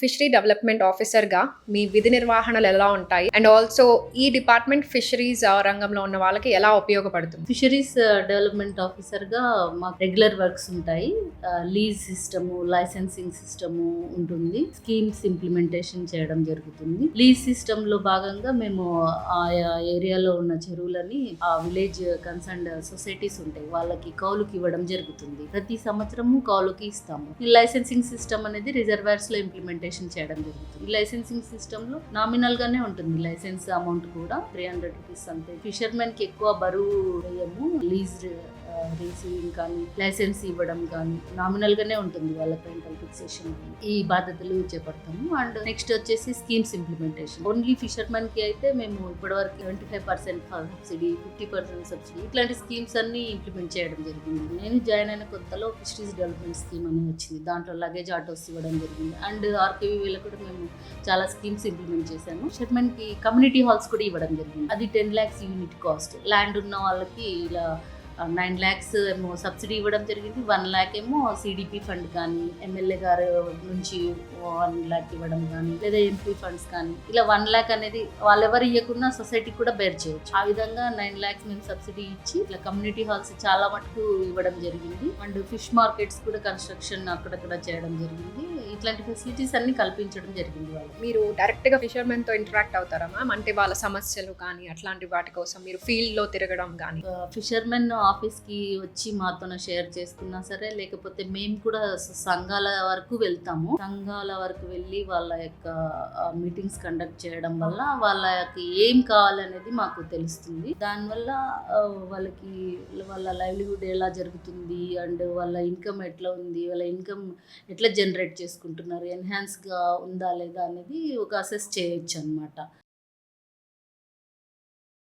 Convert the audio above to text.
Fishery development ఆఫీసర్‌గా మీ విధి నిర్వహణలు ఎలా ఉంటాయి? అండ్ ఆల్సో ఈ డిపార్ట్‌మెంట్ ఫిషరీస్ రంగంలో ఉన్న వాళ్ళకి ఎలా ఉపయోగపడుతుంది? ఫిషరీస్ డెవలప్మెంట్ ఆఫీసర్గా మాకు రెగ్యులర్ వర్క్స్ ఉంటాయి. లీజ్ సిస్టము, లైసెన్సింగ్ సిస్టము ఉంటుంది. స్కీమ్స్ ఇంప్లిమెంటేషన్ చేయడం జరుగుతుంది. లీజ్ సిస్టంలో భాగంగా మేము ఆయా ఏరియాలో ఉన్న చెరువులని ఆ విలేజ్ కన్సర్న్డ్ సొసైటీస్ ఉంటాయి, వాళ్ళకి కౌలుకి ఇవ్వడం జరుగుతుంది. ప్రతి సంవత్సరము కౌలుకి ఇస్తాము. ఈ లైసెన్సింగ్ సిస్టమ్ అనేది రిజర్వాయర్స్ లో ఇంప్లిమెంటేషన్ చేయడం జరుగుతుంది. ఈ లైసెన్సింగ్ సిస్టమ్ లో నామినల్ గానే ఉంటుంది లైసెన్స్ అమౌంట్ కూడా 300 రూపీస్ అంతే. ఫిషర్మెన్ కి ఎక్కువ బరువు వేయము. లీజ్ రిసీవింగ్ కానీ లైసెన్స్ ఇవ్వడం కానీ నామినల్ గానే ఉంటుంది వాళ్ళ రెంటల్ ఫిక్సేషన్. ఈ బాధ్యతలు చేపడతాము. అండ్ నెక్స్ట్ వచ్చేసి స్కీమ్స్ ఇంప్లిమెంటేషన్. ఓన్లీ ఫిషర్మెన్ కి అయితే మేము ఇప్పటివరకు 25% సబ్సిడీ, 50% సబ్సిడీ ఇట్లాంటి స్కీమ్స్ అన్ని ఇంప్లిమెంట్ చేయడం జరిగింది. నేను జాయిన్ అయిన కొత్తలో ఫిషరీస్ డెవలప్మెంట్ స్కీమ్ అని వచ్చింది. దాంట్లో లగేజ్ ఆటోస్ ఇవ్వడం జరిగింది. అండ్ ఆర్కేవీలో కూడా మేము చాలా స్కీమ్స్ ఇంప్లిమెంట్ చేశాము. ఫిషర్మెన్ కి కమ్యూనిటీ హాల్స్ కూడా ఇవ్వడం జరిగింది. అది 10 lakhs యూనిట్ కాస్ట్. ల్యాండ్ ఉన్న వాళ్ళకి ఇలా 9 lakhs ఏమో సబ్సిడీ ఇవ్వడం జరిగింది. 1 lakh ఏమో సిడిపి ఫండ్ కానీ, ఎమ్మెల్యే గారు నుంచి 1 lakh ఇవ్వడం కానీ, లేదా ఎంపీ ఫండ్స్ కానీ, ఇలా 1 lakh అనేది వాళ్ళెవరు ఇవ్వకుండా సొసైటీకి కూడా బేర్ చేయొచ్చు. ఆ విధంగా 9 lakhs మేము సబ్సిడీ ఇచ్చి ఇట్లా కమ్యూనిటీ హాల్స్ చాలా మటుకు ఇవ్వడం జరిగింది. అండ్ ఫిష్ మార్కెట్స్ కూడా కన్స్ట్రక్షన్ అక్కడక్కడ చేయడం జరిగింది. ఇట్లాంటి ఫెసిలిటీస్ అన్ని కల్పించడం జరిగింది వాళ్ళు. మీరు డైరెక్ట్‌గా ఫిషర్‌మెన్‌తో ఇంటరాక్ట్ అవుతారా మ్యామ్? అంటే వాళ్ళ సమస్యలు కానీ అట్లాంటి వాటి కోసం మీరు ఫీల్డ్‌లో తిరగడం కానీ? ఫిషర్మెన్ ఆఫీస్కి వచ్చి మాతో షేర్ చేసుకున్నా సరే, లేకపోతే మేము కూడా సంఘాల వరకు వెళ్తాము. సంఘాల వరకు వెళ్ళి వాళ్ళ యొక్క మీటింగ్స్ కండక్ట్ చేయడం వల్ల వాళ్ళకి ఏం కావాలనేది మాకు తెలుస్తుంది. దానివల్ల వాళ్ళకి వాళ్ళ లైవ్లీహుడ్ ఎలా జరుగుతుంది, అండ్ వాళ్ళ ఇన్కమ్ ఎట్లా ఉంది, వాళ్ళ ఇన్కమ్ ఎట్లా జనరేట్ చేసుకుంటున్నారు, ఎన్హాన్స్గా ఉందా లేదా అనేది ఒక అసెస్ చేయొచ్చు అనమాట.